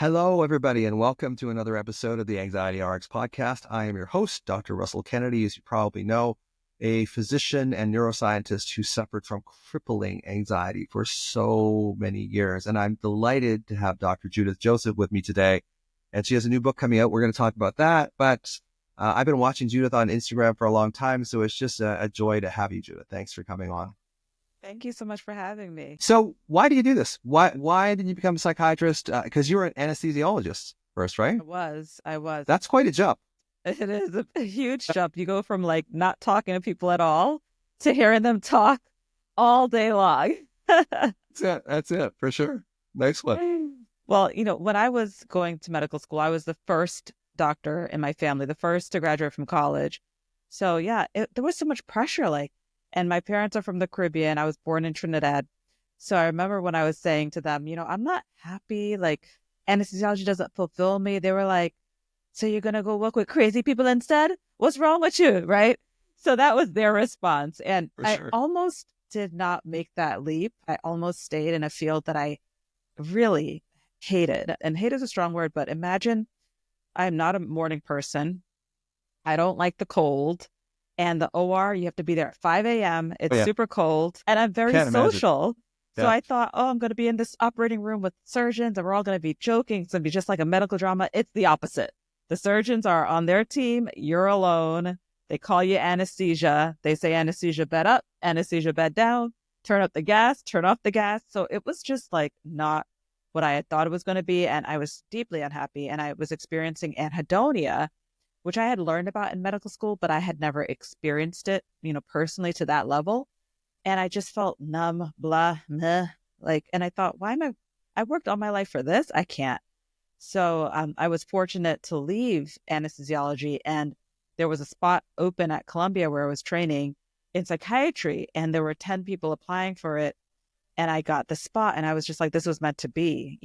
Hello, everybody, and welcome to another episode of the Anxiety RX podcast. I am your host, Dr. Russell Kennedy, as you probably know, a physician and neuroscientist who suffered from crippling anxiety for so many years. And I'm delighted to have Dr. Judith Joseph with me today. And she has a new book coming out. We're going to talk about that. But I've been watching Judith on Instagram for a long time, so it's just a joy to have you, Judith. Thanks for coming on. Thank you so much for having me. So why do you do this? Why did you become a psychiatrist? Because you were an anesthesiologist first, right? I was. That's quite a jump. It is a huge jump. You go from like not talking to people at all to hearing them talk all day long. That's it, for sure. Nice one. Well, when I was going to medical school, I was the first doctor in my family, the first to graduate from college. So yeah, there was so much pressure, and my parents are from the Caribbean. I was born in Trinidad. So I remember when I was saying to them, I'm not happy, anesthesiology doesn't fulfill me. They were like, so you're going to go work with crazy people instead? What's wrong with you? Right? So that was their response. And I almost did not make that leap. I almost stayed in a field that I really hated. And hate is a strong word, but imagine I'm not a morning person. I don't like the cold. And the OR, you have to be there at 5 a.m. It's super cold. And I'm very social. Yeah. So I thought, I'm going to be in this operating room with surgeons and we're all going to be joking. It's going to be just like a medical drama. It's the opposite. The surgeons are on their team. You're alone. They call you anesthesia. They say anesthesia bed up, anesthesia bed down, turn up the gas, turn off the gas. So it was just not what I had thought it was going to be. And I was deeply unhappy. And I was experiencing anhedonia, which I had learned about in medical school, but I had never experienced it, personally to that level. And I just felt numb, blah, meh, and I thought, I worked all my life for this? I can't. So I was fortunate to leave anesthesiology, and there was a spot open at Columbia where I was training in psychiatry, and there were 10 people applying for it. And I got the spot, and I was just like, this was meant to be,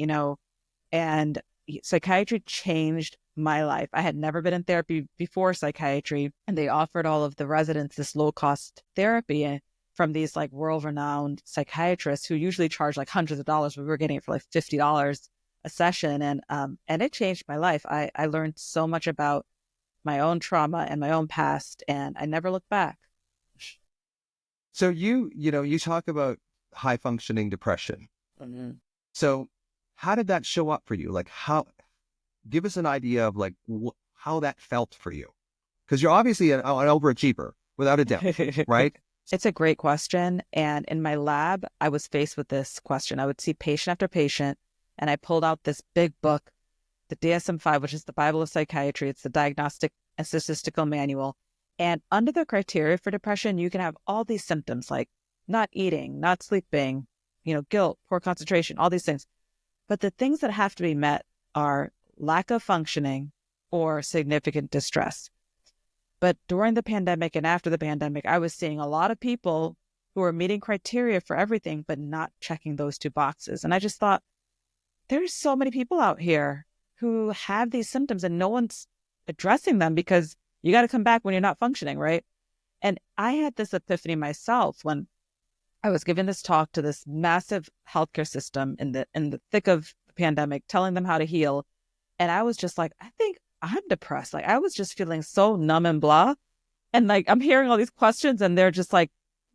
and psychiatry changed my life. I had never been in therapy before psychiatry, and they offered all of the residents this low-cost therapy from these world-renowned psychiatrists who usually charge hundreds of dollars, but we were getting it for $50 a session, and it changed my life. I learned so much about my own trauma and my own past, and I never looked back. So you talk about high-functioning depression. Mm-hmm. So how did that show up for you? Give us an idea of how that felt for you. Because you're obviously an overachiever, without a doubt, right? It's a great question. And in my lab, I was faced with this question. I would see patient after patient, and I pulled out this big book, the DSM-5, which is the Bible of Psychiatry. It's the Diagnostic and Statistical Manual. And under the criteria for depression, you can have all these symptoms like not eating, not sleeping, guilt, poor concentration, all these things. But the things that have to be met are lack of functioning or significant distress. But during the pandemic and after the pandemic, I was seeing a lot of people who were meeting criteria for everything, but not checking those two boxes. And I just thought, there's so many people out here who have these symptoms and no one's addressing them because you got to come back when you're not functioning, right? And I had this epiphany myself when I was giving this talk to this massive healthcare system in the thick of the pandemic, telling them how to heal. And I was just like, I think I'm depressed. I was just feeling so numb and blah. And I'm hearing all these questions, and they're just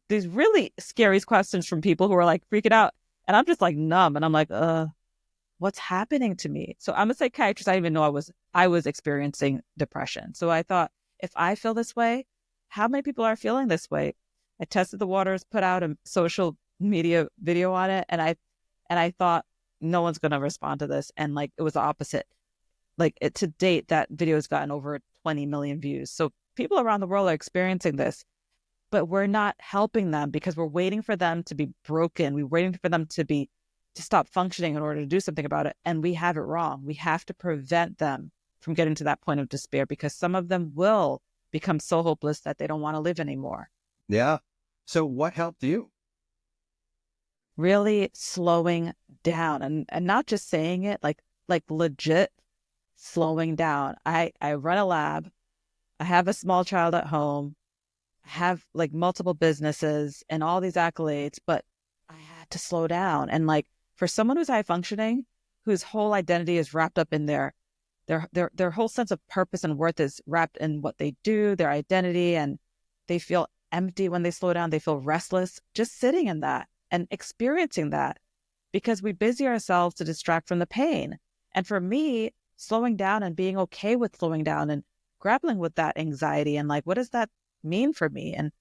these really scary questions from people who are freaking out. And I'm just numb. And I'm like, what's happening to me? So I'm a psychiatrist. I didn't even know I was experiencing depression. So I thought, if I feel this way, how many people are feeling this way? I tested the waters, put out a social media video on it. And I thought, no one's going to respond to this. And it was the opposite. To date, that video has gotten over 20 million views. So people around the world are experiencing this, but we're not helping them because we're waiting for them to be broken. We're waiting for them to stop functioning in order to do something about it. And we have it wrong. We have to prevent them from getting to that point of despair, because some of them will become so hopeless that they don't want to live anymore. Yeah. So what helped you? Really slowing down and not just saying it, legit slowing down. I run a lab. I have a small child at home. I have multiple businesses and all these accolades, but I had to slow down. And for someone who's high functioning, whose whole identity is wrapped up in their whole sense of purpose and worth is wrapped in what they do, their identity, and they feel empty when they slow down. They feel restless just sitting in that and experiencing that, because we busy ourselves to distract from the pain. And for me, slowing down and being okay with slowing down and grappling with that anxiety and like, what does that mean for me? And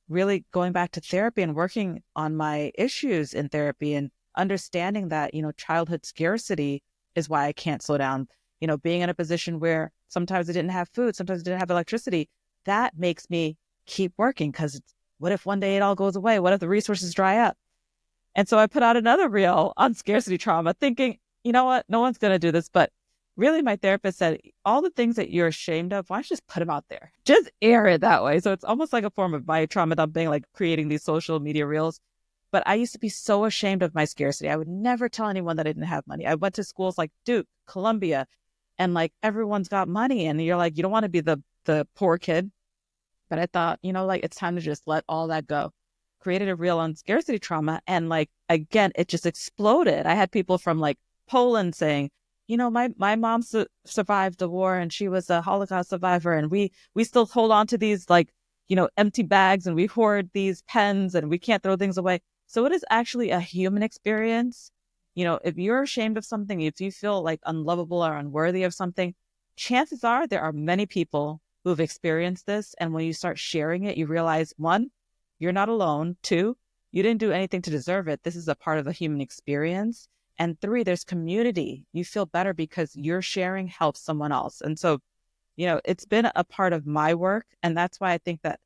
really going back to therapy and working on my issues in therapy and understanding that, childhood scarcity is why I can't slow down. Being in a position where sometimes I didn't have food, sometimes I didn't have electricity, that makes me keep working, because what if one day it all goes away? What if the resources dry up? And so I put out another reel on scarcity trauma, thinking, you know what, no one's going to do this. But really, my therapist said, all the things that you're ashamed of, why don't you just put them out there? Just air it that way. So it's almost like a form of my trauma dumping, like creating these social media reels. But I used to be so ashamed of my scarcity. I would never tell anyone that I didn't have money. I went to schools like Duke, Columbia, and like everyone's got money. And you're like, you don't want to be the poor kid. But I thought, it's time to just let all that go. Created a reel on scarcity trauma. And like, again, it just exploded. I had people from like Poland saying, my mom survived the war and she was a Holocaust survivor. And we still hold on to these like, empty bags, and we hoard these pens and we can't throw things away. So it is actually a human experience. If you're ashamed of something, if you feel like unlovable or unworthy of something, chances are there are many people who've experienced this. And when you start sharing it, you realize, one, you're not alone. Two, you didn't do anything to deserve it. This is a part of the human experience. And three, there's community. You feel better because your sharing helps someone else. And so, it's been a part of my work. And that's why I think that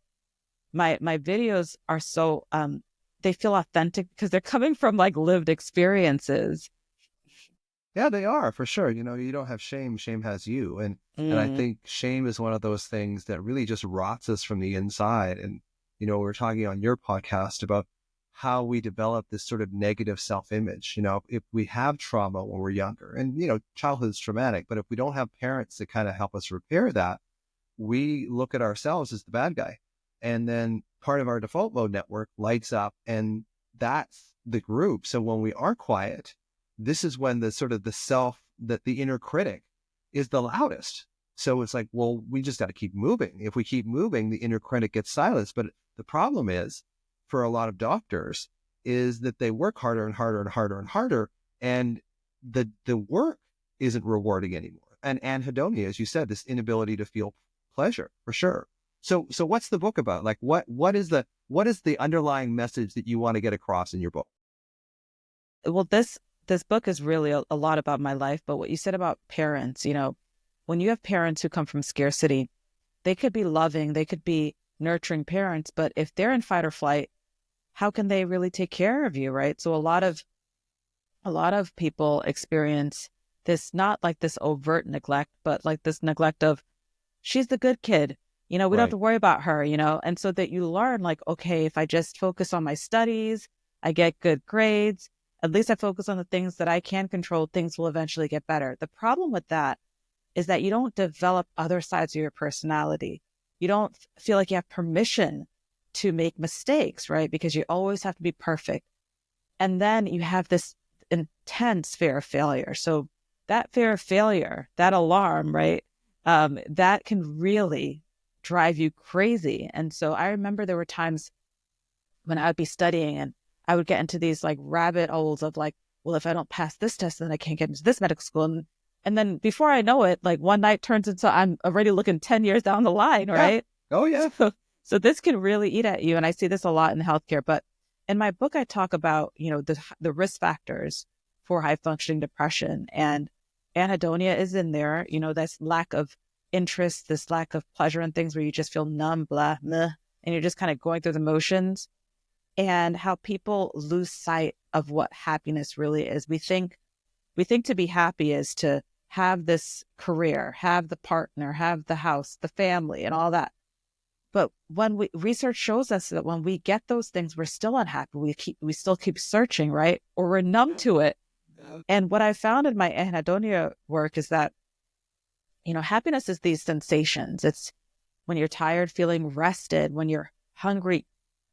my videos are so, they feel authentic because they're coming from like lived experiences. Yeah, they are, for sure. You don't have shame. Shame has you. And I think shame is one of those things that really just rots us from the inside. And, we're talking on your podcast about how we develop this sort of negative self-image. If we have trauma when we're younger, and, childhood is traumatic, but if we don't have parents that kind of help us repair that, we look at ourselves as the bad guy. And then part of our default mode network lights up, and that's the group. So when we are quiet, this is when the sort of the self, that the inner critic is the loudest. So it's like, well, we just got to keep moving. If we keep moving, the inner critic gets silenced. But the problem is, for a lot of doctors, is that they work harder and harder and harder and harder, and the work isn't rewarding anymore. And anhedonia, as you said, this inability to feel pleasure, for sure. So what's the book about? Like, what is the underlying message that you want to get across in your book? Well, this book is really a lot about my life, but what you said about parents, when you have parents who come from scarcity, they could be loving, they could be nurturing parents, but if they're in fight or flight, how can they really take care of you, right? So a lot of people experience this, not like this overt neglect, but like this neglect of, she's the good kid, we don't have to worry about her, and so that you learn like, okay, if I just focus on my studies, I get good grades, at least I focus on the things that I can control, things will eventually get better. The problem with that is that you don't develop other sides of your personality. You don't feel like you have permission to make mistakes, right? Because you always have to be perfect. And then you have this intense fear of failure. So that fear of failure, that alarm, right? That can really drive you crazy. And so I remember there were times when I would be studying and I would get into these like rabbit holes of like, well, if I don't pass this test, then I can't get into this medical school. And then before I know it, like one night turns into I'm already looking 10 years down the line, right? Yeah. Oh, yeah. So this can really eat at you. And I see this a lot in healthcare. But in my book, I talk about, the risk factors for high functioning depression. And anhedonia is in there, this lack of interest, this lack of pleasure in things where you just feel numb, blah, meh, and you're just kind of going through the motions. And how people lose sight of what happiness really is. We think to be happy is to have this career, have the partner, have the house, the family, and all that. But when research shows us that when we get those things, we're still unhappy. We still keep searching, right? Or we're numb to it. And what I found in my anhedonia work is that, happiness is these sensations. It's when you're tired, feeling rested, when you're hungry,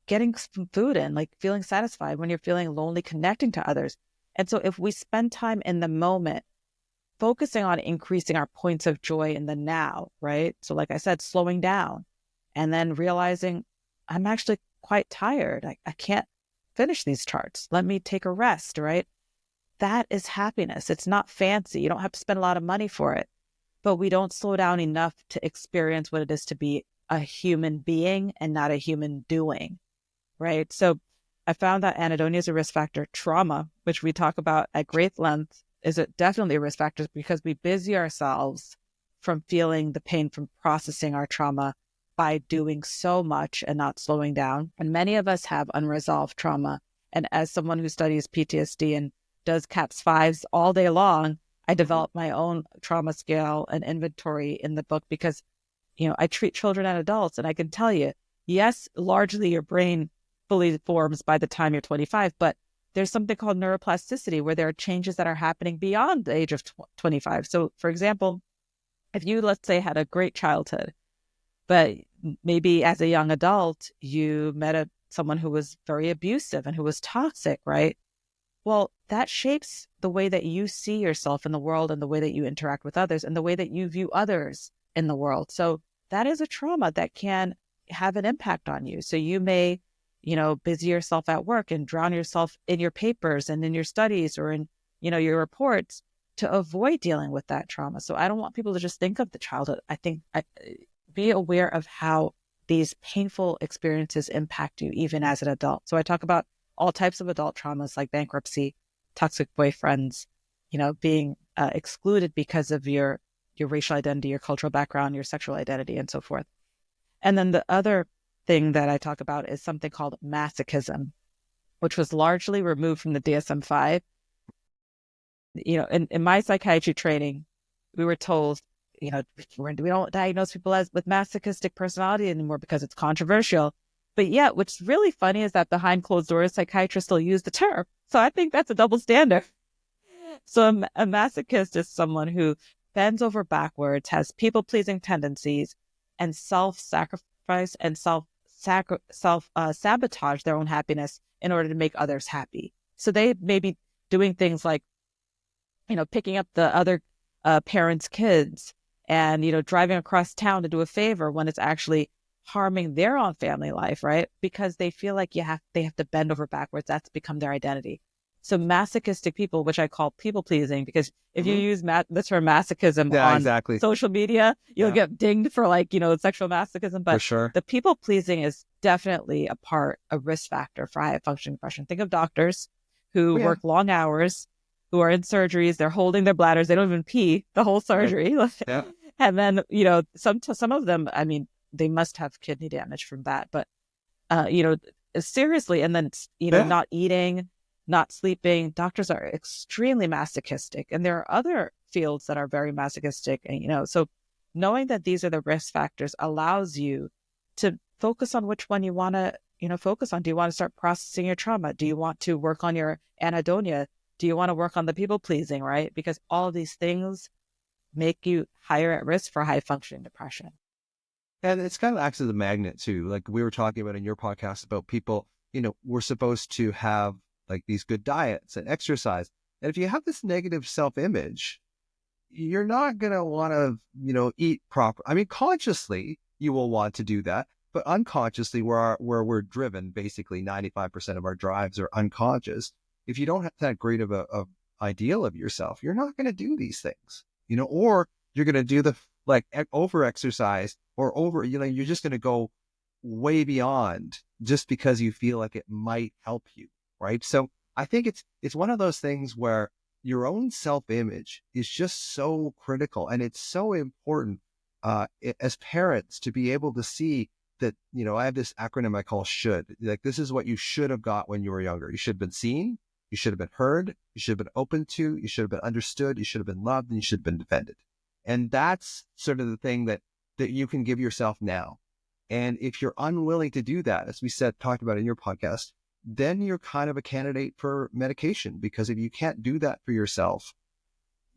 getting some food in, like feeling satisfied, when you're feeling lonely, connecting to others. And so if we spend time in the moment, focusing on increasing our points of joy in the now, right? So like I said, slowing down and then realizing I'm actually quite tired. I can't finish these charts. Let me take a rest, right? That is happiness. It's not fancy. You don't have to spend a lot of money for it, but we don't slow down enough to experience what it is to be a human being and not a human doing, right? So I found that anhedonia is a risk factor. Trauma, which we talk about at great length, is definitely a risk factor because we busy ourselves from feeling the pain, from processing our trauma by doing so much and not slowing down. And many of us have unresolved trauma. And as someone who studies PTSD and does CAPS-5s all day long, I developed my own trauma scale and inventory in the book because, I treat children and adults, and I can tell you, yes, largely your brain fully forms by the time you're 25, but there's something called neuroplasticity where there are changes that are happening beyond the age of 25. So, for example, if you, let's say, had a great childhood, but maybe as a young adult, you met someone who was very abusive and who was toxic, right? Well, that shapes the way that you see yourself in the world and the way that you interact with others and the way that you view others in the world. So that is a trauma that can have an impact on you. So you may, busy yourself at work and drown yourself in your papers and in your studies or in, your reports to avoid dealing with that trauma. So I don't want people to just think of the childhood. I think be aware of how these painful experiences impact you even as an adult. So I talk about all types of adult traumas like bankruptcy, toxic boyfriends, being excluded because of your racial identity, your cultural background, your sexual identity, and so forth. And then the other thing that I talk about is something called Masochism, which was largely removed from the DSM-5. In my psychiatry training, we were told, we don't diagnose people with masochistic personality anymore because it's controversial. But yet, what's really funny is that behind closed doors, psychiatrists still use the term. So I think that's a double standard. So a masochist is someone who bends over backwards, has people-pleasing tendencies, and self-sacrifice and self-sabotage their own happiness in order to make others happy. So they may be doing things like, picking up the other parents' kids and, driving across town to do a favor when it's actually harming their own family life, right? Because they feel like they have to bend over backwards. That's become their identity. So masochistic people, which I call people pleasing, because if you use the term masochism on social media, you'll get dinged for sexual masochism. But for sure, the people pleasing is definitely a risk factor for high functioning depression. Think of doctors who work long hours, who are in surgeries, they're holding their bladders, they don't even pee the whole surgery. Right. Yeah. And then, some of them, they must have kidney damage from that, but, seriously, and then, not eating, not sleeping. Doctors are extremely masochistic, and there are other fields that are very masochistic. And, so knowing that these are the risk factors allows you to focus on which one you want to, focus on. Do you want to start processing your trauma? Do you want to work on your anhedonia? Do you want to work on the people pleasing, right? Because all of these things make you higher at risk for high functioning depression. And it's kind of acts as a magnet too. Like we were talking about in your podcast about people, we're supposed to have like these good diets and exercise. And if you have this negative self-image, you're not going to want to, eat proper. I mean, consciously you will want to do that, but unconsciously where we're driven, basically 95% of our drives are unconscious. If you don't have that great of a ideal of yourself, you're not going to do these things, or you're going to do the over exercise or over, you're just going to go way beyond just because you feel like it might help you. Right. So I think it's one of those things where your own self-image is just so critical, and it's so important as parents to be able to see that, I have this acronym I call SHOULD. Like, this is what you should have got when you were younger. You should have been seen, you should have been heard, you should have been open to, you should have been understood, you should have been loved, and you should have been defended. And that's sort of the thing that you can give yourself now. And if you're unwilling to do that, as we talked about in your podcast, then you're kind of a candidate for medication, because if you can't do that for yourself,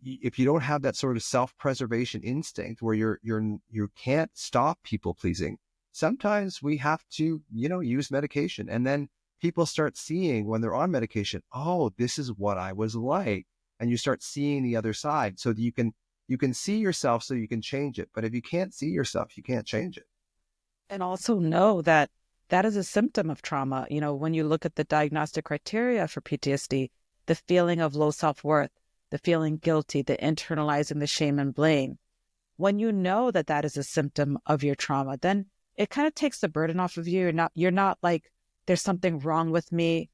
if you don't have that sort of self-preservation instinct where you can't stop people pleasing, sometimes we have to, use medication. And then people start seeing when they're on medication, oh, this is what I was like. And you start seeing the other side so that you can see yourself so you can change it. But if you can't see yourself, you can't change it. And also know that that is a symptom of trauma. When you look at the diagnostic criteria for PTSD, the feeling of low self-worth, the feeling guilty, the internalizing the shame and blame. When you know that that is a symptom of your trauma, then it kind of takes the burden off of you. You're not like, there's something wrong with me.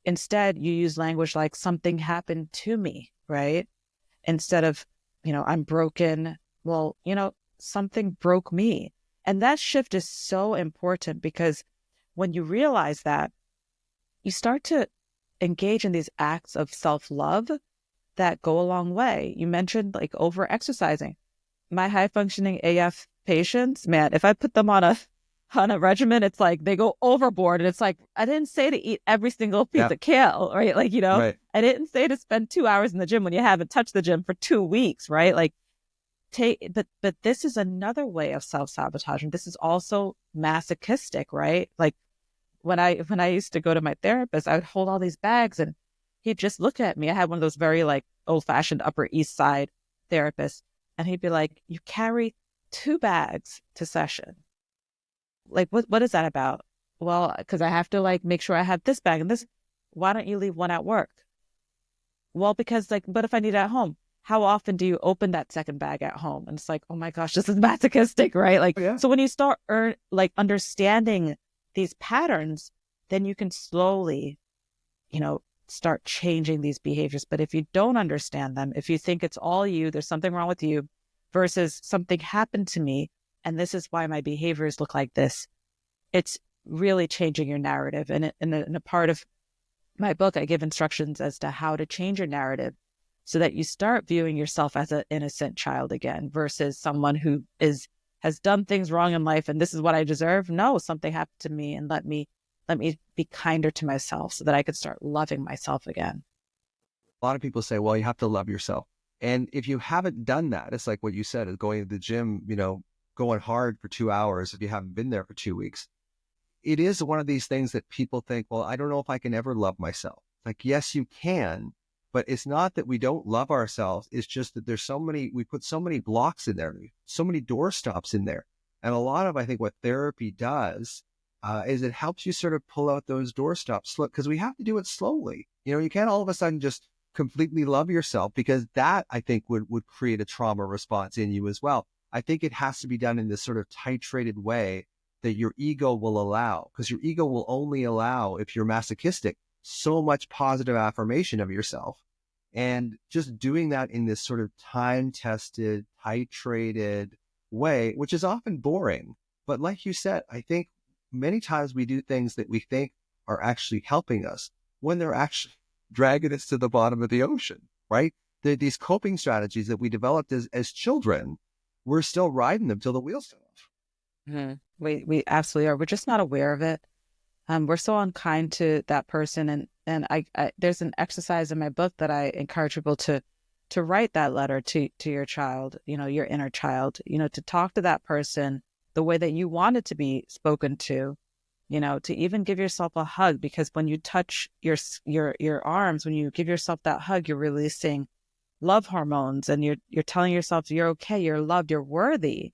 Instead, you use language like something happened to me, right? Instead of, I'm broken. Well, something broke me. And that shift is so important because when you realize that, you start to engage in these acts of self-love that go a long way. You mentioned like over-exercising. My high-functioning AF patients, man, if I put them on a regimen, it's like they go overboard. And it's like, I didn't say to eat every single piece of kale, right? Like, Right. I didn't say to spend 2 hours in the gym when you haven't touched the gym for 2 weeks, right? Like, but this is another way of self-sabotaging. This is also masochistic, right? Like when I used to go to my therapist, I would hold all these bags and he'd just look at me. I had one of those very like old-fashioned Upper East Side therapists, and he'd be like, "You carry 2 bags to session. Like, what is that about?" Well, because I have to like make sure I have this bag and this. Why don't you leave one at work? Well, because like, but if I need it at home, how often do you open that second bag at home? And it's like, oh my gosh, this is masochistic, right? Like, So when you start understanding these patterns, then you can slowly, start changing these behaviors. But if you don't understand them, if you think it's all you, there's something wrong with you versus something happened to me, and this is why my behaviors look like this, it's really changing your narrative. And in a part of my book, I give instructions as to how to change your narrative so that you start viewing yourself as an innocent child again versus someone who has done things wrong in life and this is what I deserve. No, something happened to me, and let me be kinder to myself so that I could start loving myself again. A lot of people say, well, you have to love yourself. And if you haven't done that, it's like what you said, is going to the gym, going hard for 2 hours if you haven't been there for 2 weeks. It is one of these things that people think, well, I don't know if I can ever love myself. Like, yes, you can, but it's not that we don't love ourselves. It's just that we put so many blocks in there, so many doorstops in there. And a lot of, I think what therapy does is it helps you sort of pull out those doorstops, because we have to do it slowly. You can't all of a sudden just completely love yourself, because that, I think, would create a trauma response in you as well. I think it has to be done in this sort of titrated way that your ego will allow, because your ego will only allow, if you're masochistic, so much positive affirmation of yourself. And just doing that in this sort of time-tested, titrated way, which is often boring. But like you said, I think many times we do things that we think are actually helping us when they're actually dragging us to the bottom of the ocean, right? These coping strategies that we developed as children, we're still riding them till the wheels come off. Mm-hmm. We absolutely are. We're just not aware of it. We're so unkind to that person. And I there's an exercise in my book that I encourage people to write that letter to your child, your inner child, to talk to that person the way that you want it to be spoken to, to even give yourself a hug, because when you touch your arms, when you give yourself that hug, you're releasing love hormones, and you're telling yourself you're okay, you're loved, you're worthy.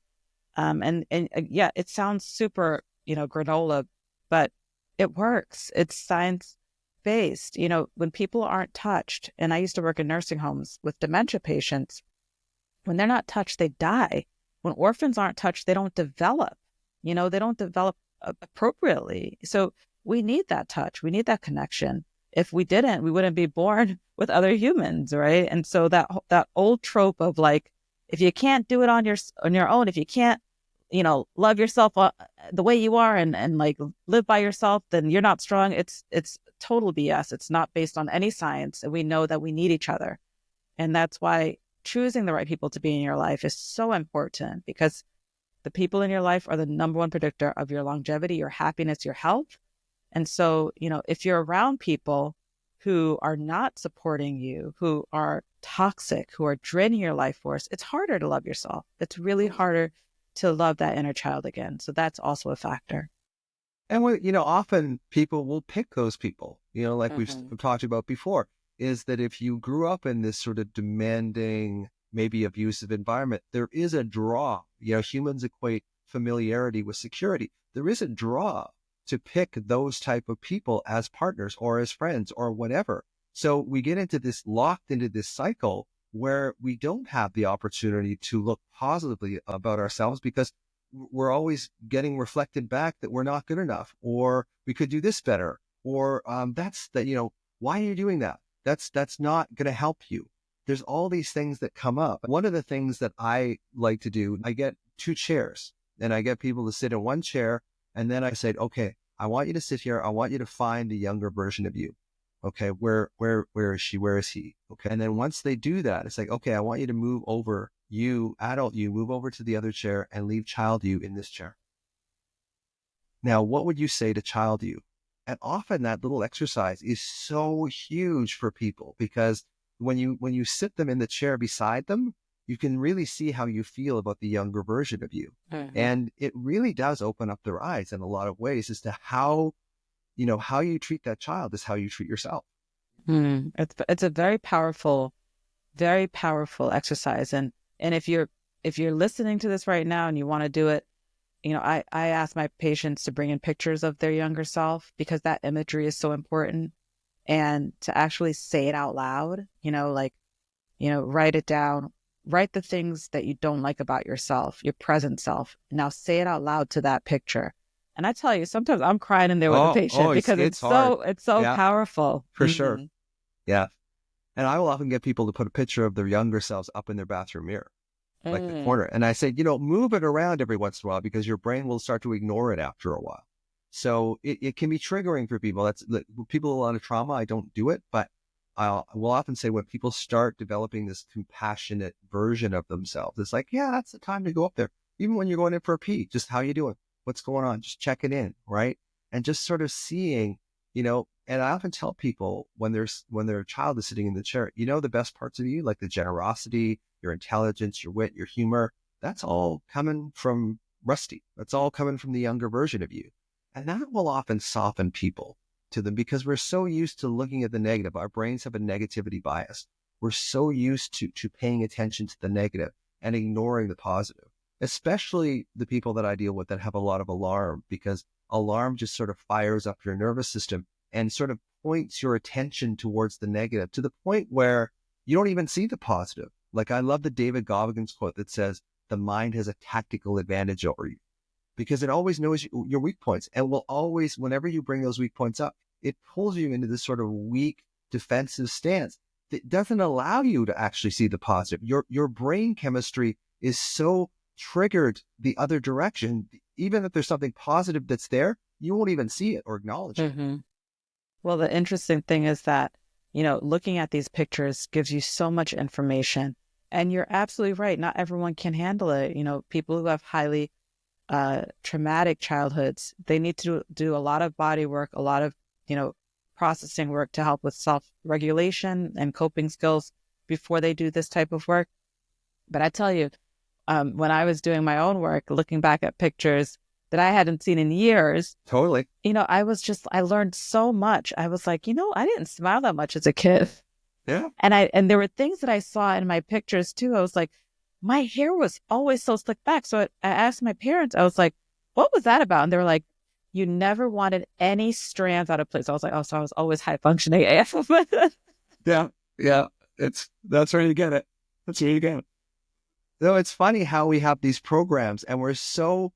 And yeah, it sounds super, granola, but it works. It's science-based. When people aren't touched, and I used to work in nursing homes with dementia patients, when they're not touched, they die. When orphans aren't touched, they don't develop. They don't develop appropriately. So we need that touch. We need that connection. If we didn't, we wouldn't be born with other humans, right? And so that old trope of like, if you can't do it on your own, if you can't, love yourself the way you are and like live by yourself, then you're not strong. It's total BS. It's not based on any science. And we know that we need each other. And that's why choosing the right people to be in your life is so important, because the people in your life are the number one predictor of your longevity, your happiness, your health. And so, if you're around people who are not supporting you, who are toxic, who are draining your life force, it's harder to love yourself. It's really harder to love that inner child again. So that's also a factor. And often people will pick those people, like we've Hmm. talked about before, is that if you grew up in this sort of demanding, maybe abusive environment, there is a draw. Humans equate familiarity with security. There is a draw to pick those type of people as partners or as friends or whatever. So we get locked into this cycle where we don't have the opportunity to look positively about ourselves because we're always getting reflected back that we're not good enough, or we could do this better, or why are you doing that? That's not going to help you. There's all these things that come up. One of the things that I like to do, I get 2 chairs and I get people to sit in one chair. And then I say, okay, I want you to sit here. I want you to find the younger version of you. Okay. Where is she? Where is he? Okay. And then once they do that, it's like, okay, I want you to move over, you adult, you move over to the other chair and leave child you in this chair. Now, what would you say to child you? And often that little exercise is so huge for people because when you sit them in the chair beside them, you can really see how you feel about the younger version of you. Hmm. And it really does open up their eyes in a lot of ways as to how you treat that child is how you treat yourself. It's a very powerful exercise. And if you're listening to this right now and you want to do it, I ask my patients to bring in pictures of their younger self because that imagery is so important, and to actually say it out loud, write it down, write the things that you don't like about yourself, your present self. Now say it out loud to that picture. And I tell you, sometimes I'm crying in there with the Oh, patient because it's hard. it's so Yeah, powerful. for sure. Yeah. And I will often get people to put a picture of their younger selves up in their bathroom mirror, like the Mm. corner. And I say, move it around every once in a while because your brain will start to ignore it after a while. So it can be triggering for people. People with a lot of trauma. I don't do it, but I will often say when people start developing this compassionate version of themselves, it's like, yeah, that's the time to go up there. Even when you're going in for a pee, just how you doing? What's going on? Just checking in, right? And just sort of seeing, and I often tell people when their child is sitting in the chair, the best parts of you, like the generosity, your intelligence, your wit, your humor, that's all coming from Rusty. That's all coming from the younger version of you. And that will often soften people to them because we're so used to looking at the negative. Our brains have a negativity bias. We're so used to paying attention to the negative and ignoring the positive, especially the people that I deal with that have a lot of alarm, because alarm just sort of fires up your nervous system and sort of points your attention towards the negative to the point where you don't even see the positive. Like I love the David Goggins quote that says, the mind has a tactical advantage over you because it always knows your weak points and will always, whenever you bring those weak points up, it pulls you into this sort of weak defensive stance that doesn't allow you to actually see the positive. Your brain chemistry is so triggered the other direction. Even if there's something positive that's there, you won't even see it or acknowledge it. Hmm. Well, the interesting thing is that, looking at these pictures gives you so much information. And you're absolutely right. Not everyone can handle it. People who have highly traumatic childhoods, they need to do a lot of body work, a lot of, processing work to help with self-regulation and coping skills before they do this type of work. But I tell you, when I was doing my own work, looking back at pictures that I hadn't seen in years, Totally. I learned so much. I was like, I didn't smile that much as a kid. Yeah. And there were things that I saw in my pictures too. I was like, my hair was always so slicked back. So I asked my parents, I was like, what was that about? And they were like, you never wanted any strands out of place. I was like, oh, so I was always high functioning AF. Yeah. Yeah. That's where you get it. That's where you get it. Though it's funny how we have these programs and we're so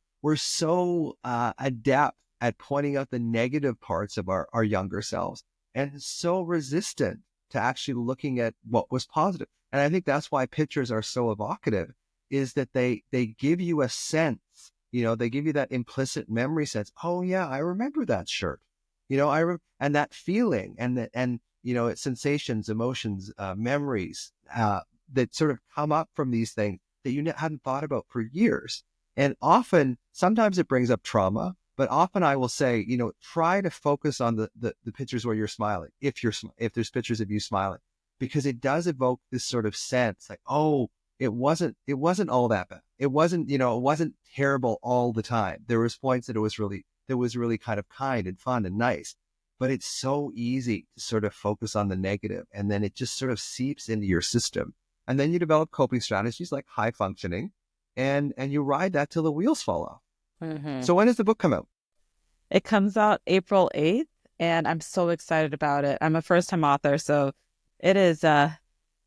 adept at pointing out the negative parts of our younger selves and so resistant to actually looking at what was positive. And I think that's why pictures are so evocative, is that they give you a sense, they give you that implicit memory sense. Oh yeah, I remember that shirt. And that feeling and it's sensations, emotions, memories that sort of come up from these things that you hadn't thought about for years. And sometimes it brings up trauma, but often I will say, try to focus on the pictures where you're smiling. If there's pictures of you smiling, because it does evoke this sort of sense like, oh, it wasn't all that bad. It wasn't terrible all the time. There was points that that was really kind of kind and fun and nice. But it's so easy to sort of focus on the negative, and then it just sort of seeps into your system. And then you develop coping strategies like high functioning, and you ride that till the wheels fall off. Mm-hmm. So when does the book come out? It comes out April 8th, and I'm so excited about it. I'm a first-time author, so it is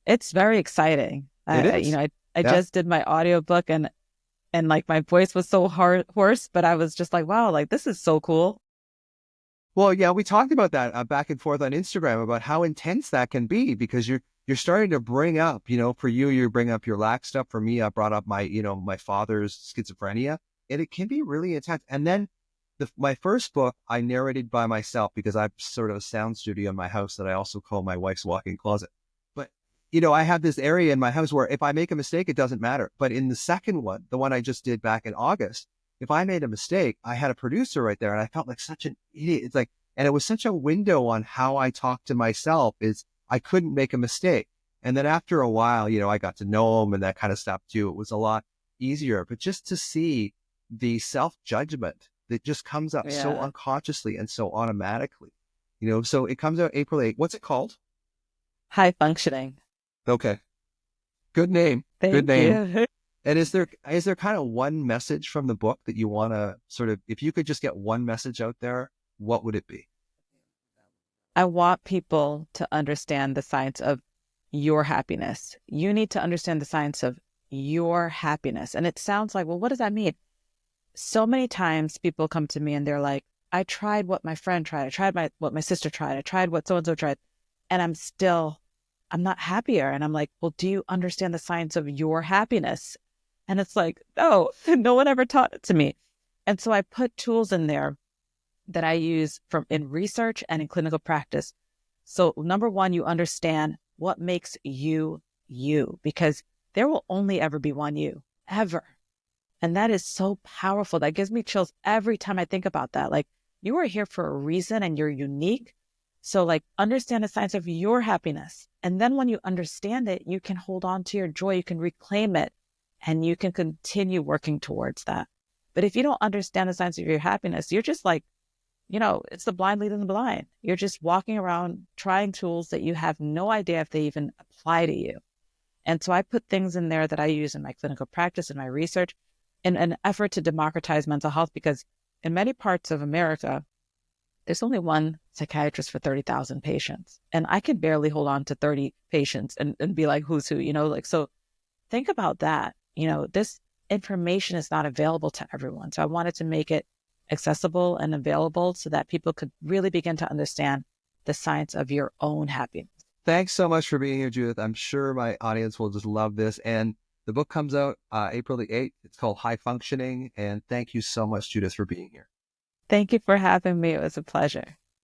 it's very exciting. It is. I just did my audiobook, and like my voice was so hoarse, but I was just like, wow, like this is so cool. Well, yeah, we talked about that back and forth on Instagram about how intense that can be, because you're starting to bring up, for you bring up your lack stuff. For me, I brought up my, my father's schizophrenia, and it can be really intense. And then my first book, I narrated by myself because I've sort of a sound studio in my house that I also call my wife's walk-in closet. But, I have this area in my house where if I make a mistake, it doesn't matter. But in the second one, the one I just did back in August, if I made a mistake, I had a producer right there and I felt like such an idiot. It's like, and it was such a window on how I talk to myself is I couldn't make a mistake. And then after a while, I got to know him and that kind of stuff too. It was a lot easier, but just to see the self-judgment that just comes up so unconsciously and so automatically, so it comes out April 8th. What's it called? High Functioning. Okay. Good name. Thank you. And is there kind of one message from the book that you want to sort of, if you could just get one message out there, what would it be? I want people to understand the science of your happiness. You need to understand the science of your happiness. And it sounds like, well, what does that mean? So many times people come to me and they're like, I tried what my friend tried. I tried what my sister tried. I tried what so-and-so tried. And I'm not happier. And I'm like, well, do you understand the science of your happiness? And it's like, no one ever taught it to me. And so I put tools in there that I use in research and in clinical practice. So number one, you understand what makes you, because there will only ever be one you, ever. And that is so powerful. That gives me chills every time I think about that. Like, you are here for a reason and you're unique. So like, understand the science of your happiness. And then when you understand it, you can hold on to your joy, you can reclaim it, and you can continue working towards that. But if you don't understand the science of your happiness, you're just like, it's the blind leading the blind. You're just walking around trying tools that you have no idea if they even apply to you. And so I put things in there that I use in my clinical practice and my research in an effort to democratize mental health, because in many parts of America, there's only one psychiatrist for 30,000 patients. And I can barely hold on to 30 patients and be like, who's who, so think about that. This information is not available to everyone. So I wanted to make it accessible and available so that people could really begin to understand the science of your own happiness. Thanks so much for being here, Judith. I'm sure my audience will just love this. And the book comes out April the 8th. It's called High Functioning. And thank you so much, Judith, for being here. Thank you for having me. It was a pleasure.